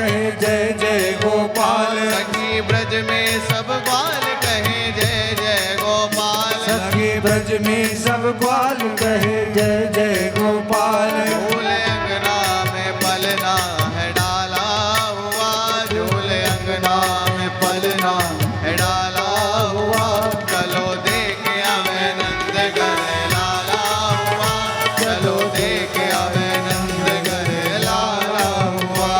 कहे जय जय गोपाल। सखी ब्रज में सब ग्वाल कहे जय जय गोपाल। सखी ब्रज में सब ग्वाल कहे जय जय गोपाल। झूले अंगना में पलना है डाला हुआ। झूले अंगना में पलना है डाला हुआ। चलो देख आवे नंद घर लाला हुआ। चलो देख आवे नंद घर लाला हुआ।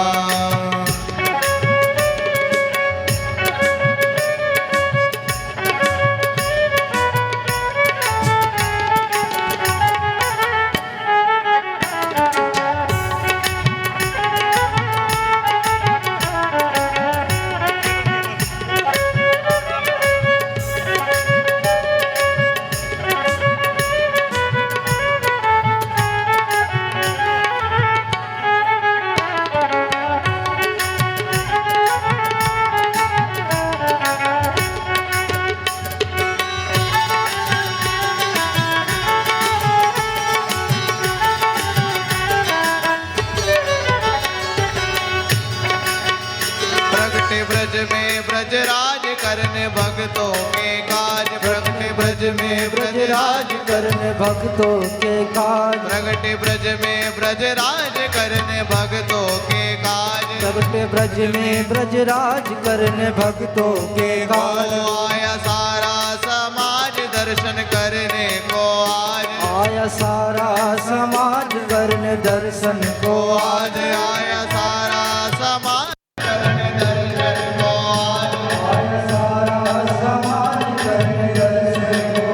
प्रगटे ब्रज में ब्रजराज करने भक्तों के काज। प्रगटे ब्रज में ब्रजराज करने भक्तों के काज। प्रगटे ब्रज में ब्रजराज करने भक्तों के काज। प्रगटे ब्रज में ब्रजराज करने भक्तों के काज। आया सारा समाज दर्शन करने को आज। आया सारा समाज करने दर्शन को आज आया सारा समाज करने दर्शन को आज। आया सारा समाज करने दर्शन को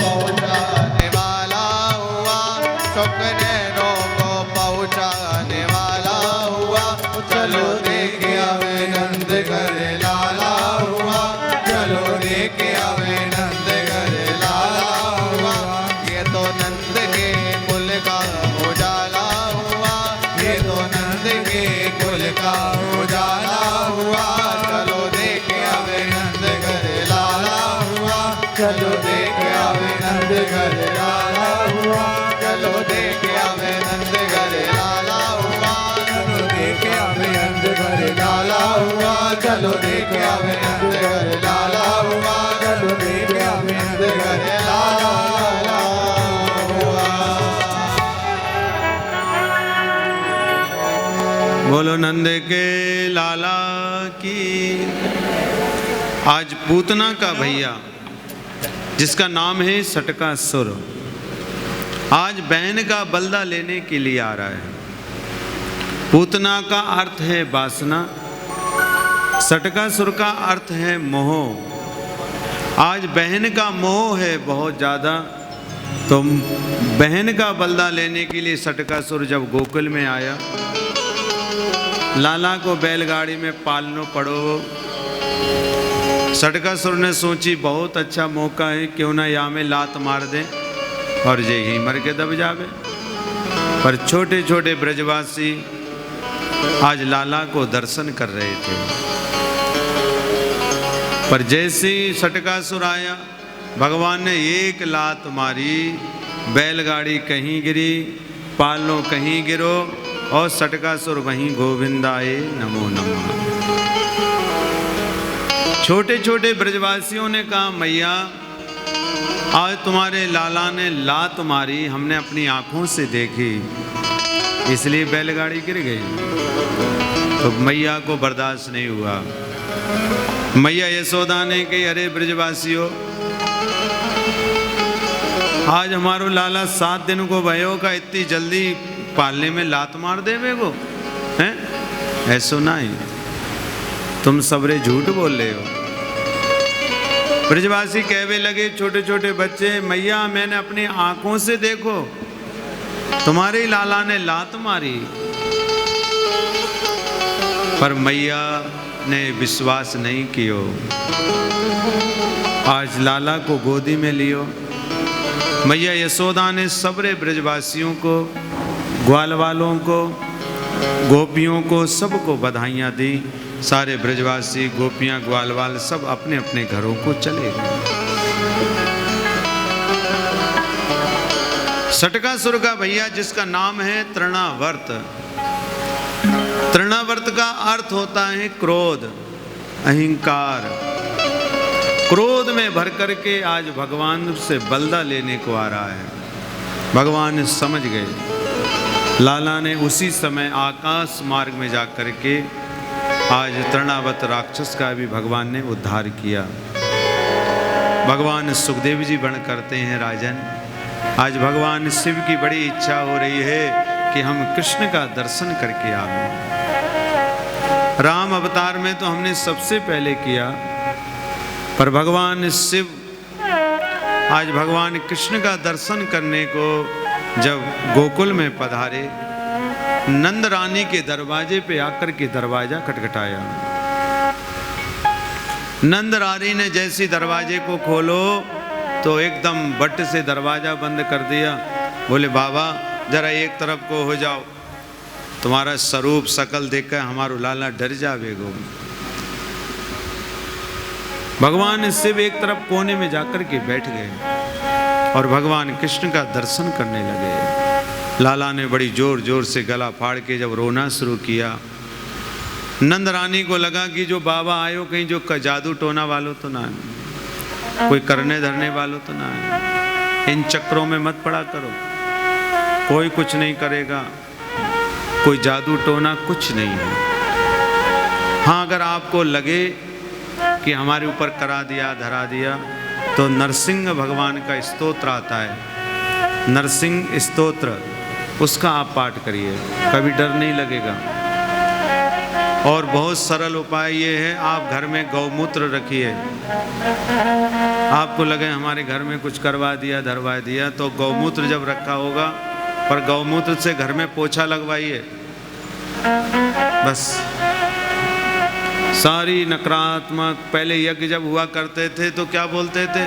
पहुँचाने वाला हुआ। सुख नैनों को पहुँचाने वाला हुआ। चलो देख आवे नंद घर लाला हुआ। चलो देख आवे नंद घर लाला हुआ। ये तो नंद के कुल का उजाला हुआ। ये तो नंद के कुल का उजाला हुआ। चलो देख आवे नंद घर लाला हुआ। चलो देख आवे नंद घर लाला हुआ। चलो देख आवे नंद घर लाला हुआ। चलो देख आवे नंद घर लाला हुआ। चलो देख आवे नंद घर लाला हुआ। चलो देख आवे नंद घर लाला हुआ। बोलो नंद के लाला की। आज पूतना का भैया जिसका नाम है सटकासुर आज बहन का बलदा लेने के लिए आ रहा है। पूतना का अर्थ है वासना, सटकासुर का अर्थ है मोह। आज बहन का मोह है बहुत ज़्यादा, तो बहन का बलदा लेने के लिए सटकासुर जब गोकुल में आया, लाला को बैलगाड़ी में पालनो पड़ो। सटकासुर ने सोची बहुत अच्छा मौका है, क्यों ना यहाँ में लात मार दें और जे ही मर के दब जावे। पर छोटे छोटे ब्रजवासी आज लाला को दर्शन कर रहे थे। पर जैसे ही सटकासुर आया, भगवान ने एक लात मारी, बैलगाड़ी कहीं गिरी, पालो कहीं गिरो और सटकासुर वहीं गोविंदाए नमो नमः। छोटे छोटे ब्रजवासियों ने कहा मैया आज तुम्हारे लाला ने लात मारी, हमने अपनी आंखों से देखी, इसलिए बैलगाड़ी गिर गई। तो मैया को बर्दाश्त नहीं हुआ। मैया यशोदा ने कही अरे ब्रजवासियों, आज हमारो लाला 7 दिन को भयो का, इतनी जल्दी पालने में लात मार दे मेरे को हैं? ऐसो नहीं, तुम सबरे झूठ बोल रहे हो। ब्रजवासी कहवे लगे छोटे छोटे बच्चे, मैया मैंने अपनी आंखों से देखो तुम्हारे लाला ने लात मारी। पर मैया ने विश्वास नहीं कियो। आज लाला को गोदी में लियो। मैया यशोदा ने सबरे ब्रजवासियों को, ग्वाल वालों को, गोपियों को, सबको बधाइयाँ दी। सारे ब्रजवासी, गोपियाँ, ग्वालवाल सब अपने अपने घरों को चले गए। सटकासुर का भैया जिसका नाम है तृणावर्त, तृणावर्त का अर्थ होता है क्रोध, अहंकार। क्रोध में भर करके आज भगवान से बलदा लेने को आ रहा है। भगवान समझ गए। लाला ने उसी समय आकाश मार्ग में जा करके आज तृणावत राक्षस का भी भगवान ने उद्धार किया। भगवान सुखदेव जी वर्ण करते हैं, राजन आज भगवान शिव की बड़ी इच्छा हो रही है कि हम कृष्ण का दर्शन करके आवें। राम अवतार में तो हमने सबसे पहले किया, पर भगवान शिव आज भगवान कृष्ण का दर्शन करने को जब गोकुल में पधारे, नंद रानी के दरवाजे पे आकर के दरवाजा खटखटाया। नंद रानी ने जैसी दरवाजे को खोलो तो एकदम बट से दरवाजा बंद कर दिया। बोले बाबा जरा एक तरफ को हो जाओ, तुम्हारा स्वरूप शकल देखकर हमारो लाला डर जावेगो। भगवान शिव एक तरफ कोने में जाकर के बैठ गए और भगवान कृष्ण का दर्शन करने लगे। लाला ने बड़ी जोर जोर से गला फाड़ के जब रोना शुरू किया, नंद रानी को लगा कि जो बाबा आयो कहीं जो जादू टोना वालों तो ना है, कोई करने धरने वालों तो ना है। इन चक्रों में मत पड़ा करो, कोई कुछ नहीं करेगा, कोई जादू टोना कुछ नहीं है। हाँ अगर आपको लगे कि हमारे ऊपर करा दिया धरा दिया तो नरसिंह भगवान का स्तोत्र आता है, नरसिंह स्तोत्र, उसका आप पाठ करिए, कभी डर नहीं लगेगा। और बहुत सरल उपाय ये है, आप घर में गौमूत्र रखिए। आपको लगे हमारे घर में कुछ करवा दिया धरवा दिया, तो गौमूत्र जब रखा होगा, पर गौमूत्र से घर में पोछा लगवाइए, बस। सारी नकारात्मक, पहले यज्ञ जब हुआ करते थे तो क्या बोलते थे,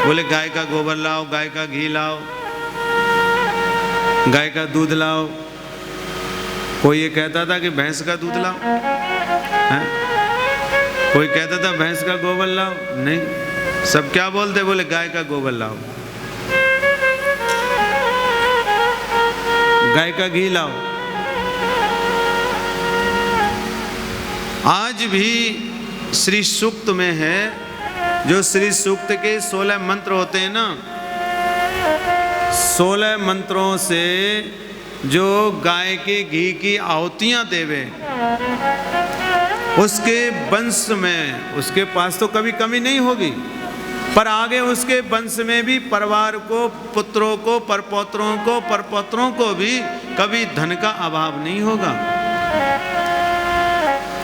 बोले गाय का गोबर लाओ, गाय का घी लाओ, गाय का दूध लाओ। कोई ये कहता था कि भैंस का दूध लाओ, है? कोई कहता था भैंस का गोबर लाओ, नहीं, सब क्या बोलते, बोले गाय का गोबर लाओ, गाय का घी लाओ। आज भी श्री सूक्त में है, जो श्री सूक्त के 16 मंत्र होते हैं ना, 16 मंत्रों से जो गाय के घी की आहुतियां देवे, उसके वंश में, उसके पास तो कभी कमी नहीं होगी, पर आगे उसके वंश में भी परिवार को, पुत्रों को, परपौत्रों को, परपौत्रों को भी कभी धन का अभाव नहीं होगा,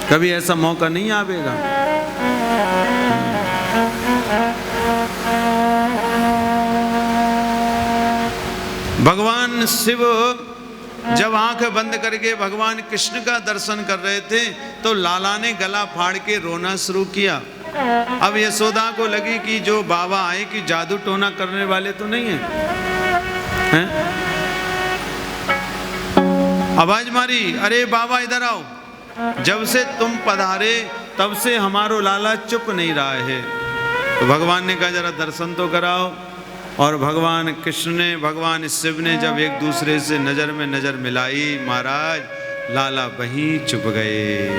कभी ऐसा मौका नहीं आवेगा। भगवान शिव जब आंख बंद करके भगवान कृष्ण का दर्शन कर रहे थे तो लाला ने गला फाड़ के रोना शुरू किया। अब यशोदा को लगी कि जो बाबा आए कि जादू टोना करने वाले तो नहीं हैं? आवाज मारी, अरे बाबा इधर आओ। जब से तुम पधारे तब से हमारो लाला चुप नहीं रहा है। तो भगवान ने कहा जरा दर्शन तो कराओ। और भगवान कृष्ण ने, भगवान शिव ने जब एक दूसरे से नजर में नजर मिलाई, महाराज लाला वहीं चुप गए।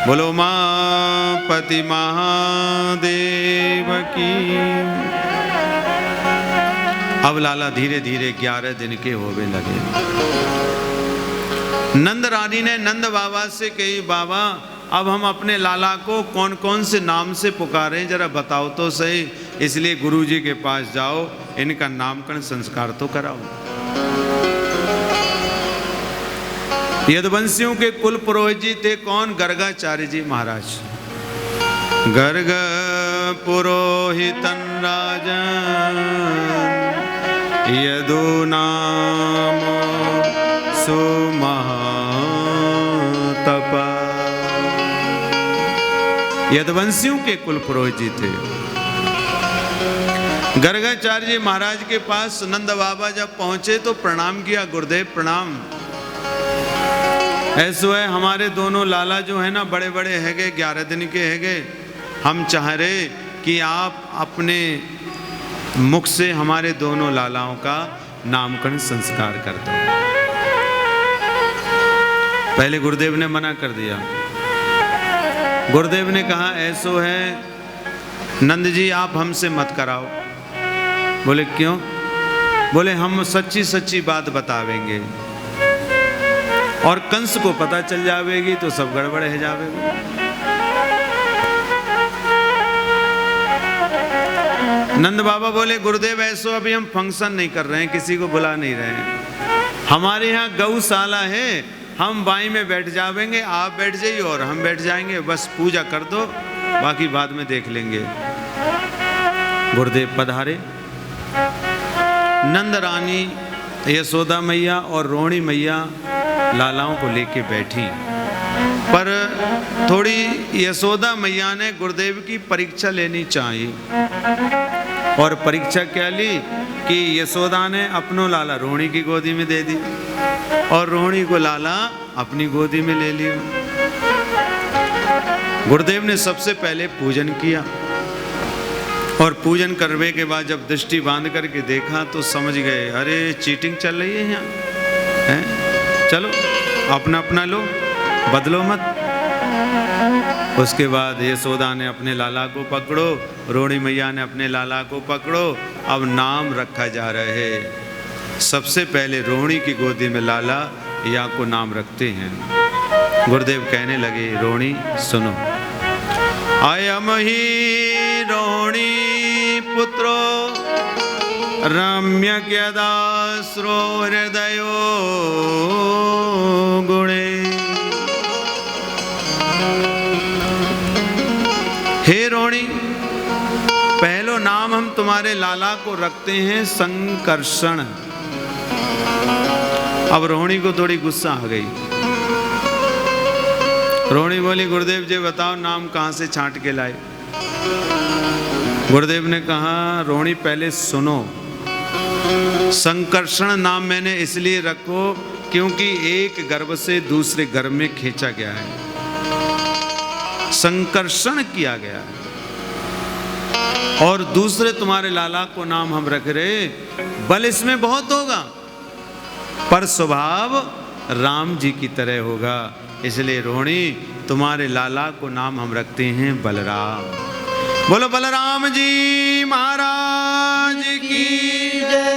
बोलो मां पति महादेव की। अब लाला धीरे धीरे 11 दिन के होवे लगे। नंद रानी ने नंद बाबा से कही, बाबा अब हम अपने लाला को कौन कौन से नाम से पुकारें, जरा बताओ तो सही। इसलिए गुरुजी के पास जाओ, इनका नामकरण संस्कार तो कराओ। यदुवंशियों के कुल पुरोहित जी थे कौन? गर्गाचार्य जी महाराज। गर्ग पुरोहितन राजन यदु नाम सुमहातपा। यदुवंशियों के कुल पुरोहित जी थे। गर्गाचार्य जी महाराज के पास नंद बाबा जब पहुंचे तो प्रणाम किया, गुरुदेव प्रणाम। ऐसो है हमारे दोनों लाला जो है ना बड़े बड़े है गए, 11 दिन के है गए। हम चाह रहे कि आप अपने मुख से हमारे दोनों लालाओं का नामकरण संस्कार कर दो। पहले गुरुदेव ने मना कर दिया। गुरुदेव ने कहा ऐसो है नंद जी आप हमसे मत कराओ। बोले क्यों? बोले हम सच्ची सच्ची बात बतावेंगे और कंस को पता चल जावेगी तो सब गड़बड़ है जावेगी। नंद बाबा बोले गुरुदेव ऐसो अभी हम फंक्शन नहीं कर रहे हैं, किसी को बुला नहीं रहे हैं। हमारे यहाँ गौशाला है, हम बाई में बैठ जावेंगे, आप बैठ जाइए और हम बैठ जाएंगे, बस पूजा कर दो, बाकी बाद में देख लेंगे। गुरुदेव पधारे। नंद रानी यशोदा मैया और रोहिणी मैया लालाओं को लेके बैठी, पर थोड़ी यशोदा मैया ने गुरुदेव की परीक्षा लेनी चाहिए। और परीक्षा क्या ली कि यशोदा ने अपनो लाला रोहिणी की गोदी में दे दी और रोहिणी को लाला अपनी गोदी में ले लिया। गुरुदेव ने सबसे पहले पूजन किया और पूजन करने के बाद जब दृष्टि बांध करके देखा तो समझ गए अरे चीटिंग चल रही है यहाँ है? चलो अपना अपना लो, बदलो मत। उसके बाद यशोदा ने अपने लाला को पकड़ो, रोहिणी मैया ने अपने लाला को पकड़ो, अब नाम रखा जा रहा है। सबसे पहले रोहिणी की गोदी में लाला या को नाम रखते हैं। गुरुदेव कहने लगे रोहिणी सुनो, अयम ही रोहिणी पुत्रो रम्य क्यदास्रो हृदयो गुणे। हे रोहिणी, पहलो नाम हम तुम्हारे लाला को रखते हैं संकर्षण। अब रोहिणी को थोड़ी गुस्सा आ गई। रोहिणी बोली गुरुदेव जी बताओ नाम कहाँ से छांट के लाए? गुरुदेव ने कहा रोहिणी पहले सुनो, संकर्षण नाम मैंने इसलिए रखो क्योंकि एक गर्भ से दूसरे गर्भ में खींचा गया है, संकर्षण किया गया है। और दूसरे तुम्हारे लाला को नाम हम रख रहे, बल इसमें बहुत होगा पर स्वभाव राम जी की तरह होगा, इसलिए रोहिणी तुम्हारे लाला को नाम हम रखते हैं बलराम। बोलो बलराम जी महाराज की जय।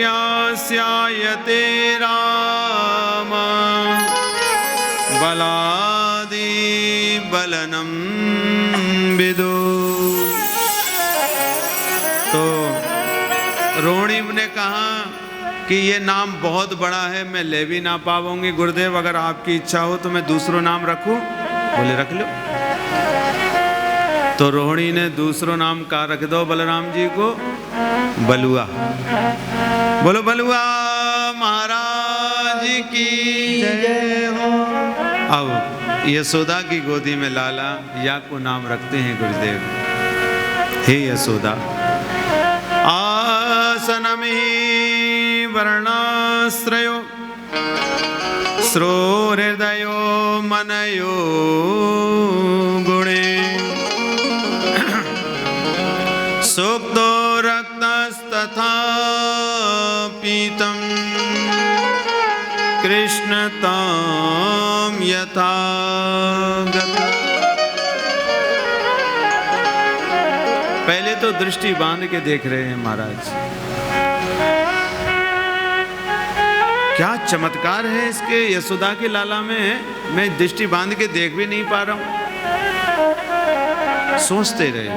आख्यास्यायते राम बलादि बलनम विदु। तो रोहिणी ने कहा कि ये नाम बहुत बड़ा है, मैं ले भी ना पाऊंगी गुरुदेव, अगर आपकी इच्छा हो तो मैं दूसरो नाम रखूं। बोले रख लो। तो रोहिणी ने दूसरो नाम का रख दो बलराम जी को, बलुआ। बोलो बलुआ महाराज की जय हो। अब यशोदा की गोदी में लाला या को नाम रखते हैं गुरुदेव। हे यशोदा, आसनम ही वर्णाश्रयो श्रो हृदयो मनयो गुणे सूक्तो रक्तस्तथा पीतम कृष्णताम यथा गता। पहले तो दृष्टि बांध के देख रहे हैं महाराज, क्या चमत्कार है इसके यशोदा के लाला में, मैं दृष्टि बांध के देख भी नहीं पा रहा हूं। सोचते रहे,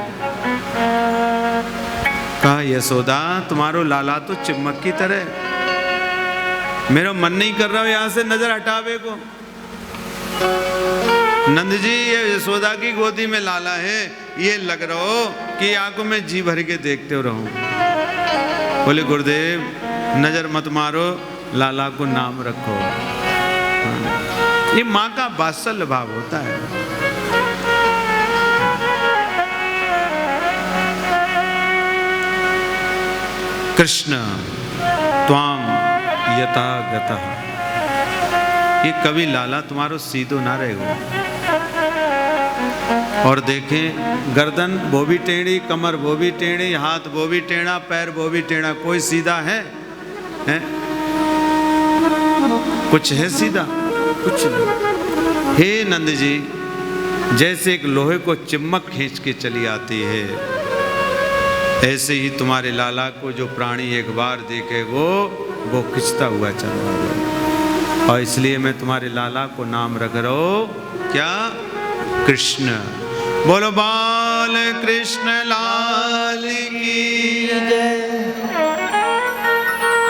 कहा यशोदा तुम्हारो लाला तो चिमक की तरह, मेरा मन नहीं कर रहा यहां से नजर हटावे को। नंद जी ये यशोदा की गोदी में लाला है, ये लग रहा हो कि आंखों में जी भर के देखते रहूं। बोले गुरुदेव नजर मत मारो, लाला को नाम रखो। ये माँ का वात्सल्य भाव होता है। कृष्ण त्वाम यथा गतः, ये कभी लाला तुम्हारो सीधो ना रहेगो। और देखें गर्दन वो भी टेढ़ी, कमर वो भी टेढ़ी, हाथ वो भी टेढ़ा, पैर वो भी टेढ़ा, कोई सीधा है? कुछ है सीधा? कुछ नहीं। हे नंद जी, जैसे एक लोहे को चिम्मक खींच के चली आती है, ऐसे ही तुम्हारे लाला को जो प्राणी एक बार देखे वो खिंचता हुआ चला गया। और इसलिए मैं तुम्हारे लाला को नाम रख रहा हूं, क्या? कृष्ण। बोलो बाल कृष्ण लाल की जय।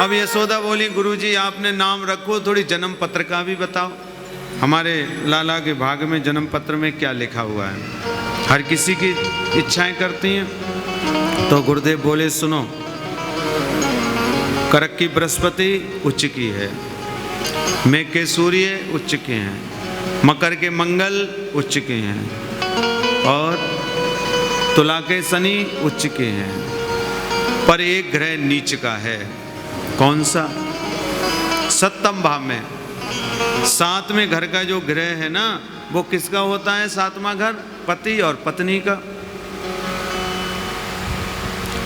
अब यशोदा बोली, गुरुजी आपने नाम रखो, थोड़ी जन्म पत्र का भी बताओ। हमारे लाला के भाग में जन्म पत्र में क्या लिखा हुआ है? हर किसी की इच्छाएं करती हैं। तो गुरुदेव बोले, सुनो, करक की बृहस्पति उच्च की है, मेघ के सूर्य उच्च के हैं, मकर के मंगल उच्च के हैं, और तुला के शनि उच्च के हैं, पर एक ग्रह नीच का है। कौन सा? सप्तम भाव में 7वें घर का जो ग्रह है ना, वो किसका होता है? 7वां घर पति और पत्नी का।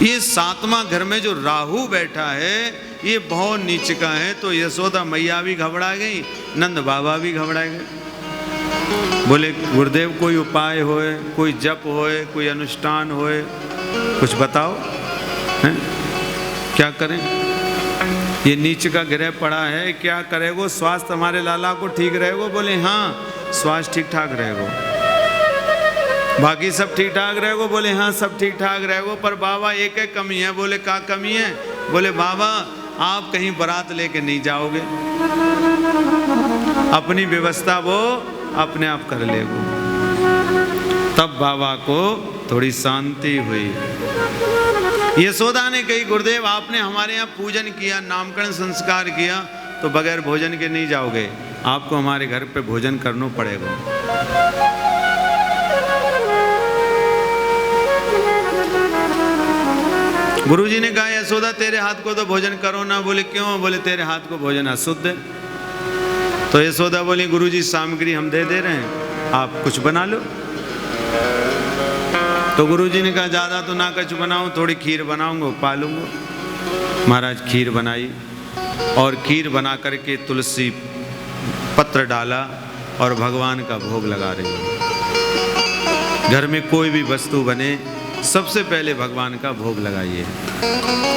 ये 7वां घर में जो राहु बैठा है, ये बहुत नीच का है। तो यशोदा मैया भी घबरा गई, नंद बाबा भी घबरा गए। बोले, गुरुदेव कोई उपाय होए, कोई जप होए, कोई अनुष्ठान होए, कुछ बताओ हैं? क्या करें? ये नीच का ग्रह पड़ा है, क्या करेगो? स्वास्थ्य हमारे लाला को ठीक रहेगो? बोले हाँ, स्वास्थ्य ठीक ठाक रहेगो। बाकी सब ठीक ठाक रहेगो? बोले हाँ, सब ठीक ठाक रहेगो, पर बाबा एक एक कमी है। बोले क्या कमी है? बोले बाबा आप कहीं बारात लेके नहीं जाओगे, अपनी व्यवस्था वो अपने आप कर लेगो। तब बाबा को थोड़ी शांति हुई। यशोदा ने कही, गुरुदेव आपने हमारे यहाँ पूजन किया, नामकरण संस्कार किया, तो बगैर भोजन के नहीं जाओगे, आपको हमारे घर पे भोजन करना पड़ेगा। गुरुजी ने कहा, यशोदा तेरे हाथ को तो भोजन करो ना। बोले क्यों? बोले तेरे हाथ को भोजन अशुद्ध है। तो यशोदा बोली, गुरुजी सामग्री हम दे रहे हैं, आप कुछ बना लो। तो गुरुजी ने कहा, ज़्यादा तो ना कुछ बनाऊं, थोड़ी खीर बनाऊंगा, पा लूँगा। महाराज खीर बनाई, और खीर बना करके तुलसी पत्र डाला और भगवान का भोग लगा रही है। घर में कोई भी वस्तु बने, सबसे पहले भगवान का भोग लगाइए,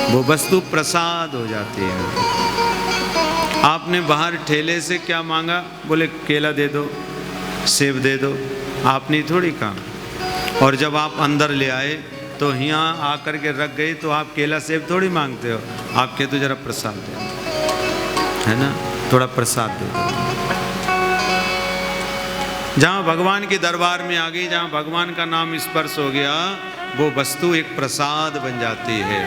वो वस्तु प्रसाद हो जाती है। आपने बाहर ठेले से क्या मांगा? बोले केला दे दो, सेब दे दो, आपने थोड़ी कहा। और जब आप अंदर ले आए तो यहाँ आकर के रख गई, तो आप केला सेब थोड़ी मांगते हो, आप कहते हो जरा प्रसाद दे, है ना, थोड़ा प्रसाद दे दो। जहाँ भगवान के दरबार में आ गई, जहाँ भगवान का नाम स्पर्श हो गया, वो वस्तु एक प्रसाद बन जाती है।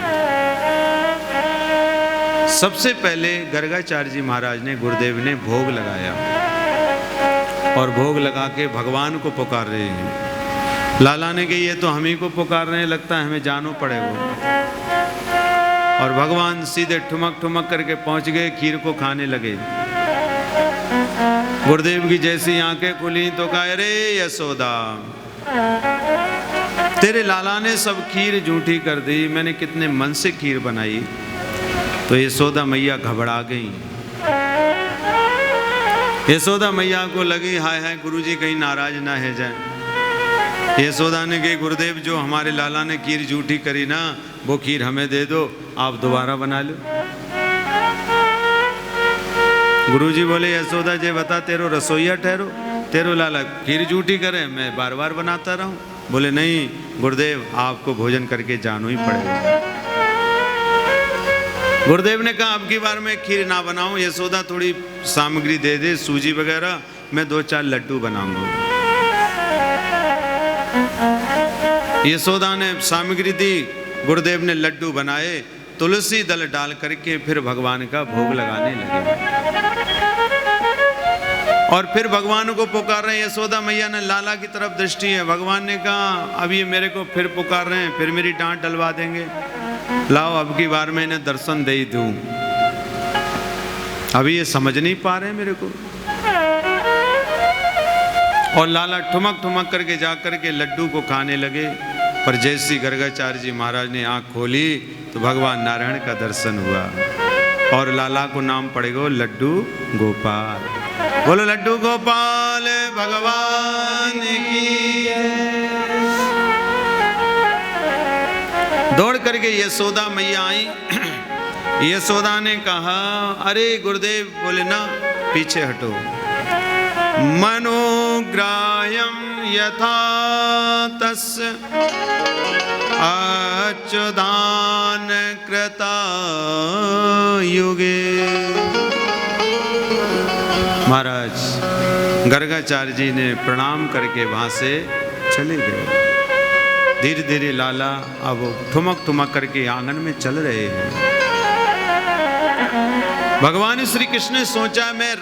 सबसे पहले गर्गाचार्य जी महाराज ने, गुरुदेव ने भोग लगाया, और भोग लगा के भगवान को पुकार रहे हैं। लाला ने कही, ये तो हम ही को पुकार रहे हैं, लगता है हमें जानो पड़ेगा। और भगवान सीधे ठुमक ठुमक करके पहुंच गए, खीर को खाने लगे। गुरुदेव की जैसी आंखें खुली तो कहा, अरे यशोदा, तेरे लाला ने सब खीर झूठी कर दी, मैंने कितने मन से खीर बनाई। तो यशोदा मैया घबरा गई। यशोदा मैया को लगी, हाय हाय गुरुजी कहीं नाराज ना है जाए। यशोदा ने कही, गुरुदेव जो हमारे लाला ने खीर झूठी करी ना, वो खीर हमें दे दो, आप दोबारा बना लो। गुरुजी बोले, यशोदा जी बता, तेरो रसोईया ठहरो, तेरो लाला खीर झूठी करे, मैं बार बार बनाता रहूं। बोले नहीं गुरुदेव, आपको भोजन करके जाना ही पड़ेगा। गुरुदेव ने कहा, अब की बार मैं खीर ना बनाऊं, यशोदा थोड़ी सामग्री दे दे, सूजी वगैरह, मैं 2-4 लड्डू बनाऊंगा। यशोदा ने सामग्री दी, गुरुदेव ने लड्डू बनाए, तुलसी दल डाल करके फिर भगवान का भोग लगाने लगे। और फिर भगवान को पुकार रहे हैं। यशोदा मैया ने लाला की तरफ दृष्टि है। भगवान ने कहा, अब ये मेरे को फिर पुकार रहे हैं, फिर मेरी डांट डलवा देंगे, लाओ अब की बार मैं इन्हें दर्शन दे ही दूं। अभी ये समझ नहीं पा रहे मेरे को। और लाला ठुमक ठुमक करके जा करके लड्डू को खाने लगे। पर जैसी गर्गाचार्य जी महाराज ने आंख खोली तो भगवान नारायण का दर्शन हुआ। और लाला को नाम पड़ेगा लड्डू गोपाल। बोलो लड्डू गोपाल भगवान की जय। दौड़ करके यशोदा मैया आई। यशोदा ने कहा अरे गुरुदेव, बोले ना पीछे हटो। मनोग्राह्यं यथा तस्य अच्युदान कृता युगे। महाराज गर्गाचार्य जी ने प्रणाम करके वहां से चले गए। धीरे धीरे लाला अब ठुमक ठुमक करके आंगन में चल रहे हैं। भगवान श्री कृष्ण ने सोचा मैं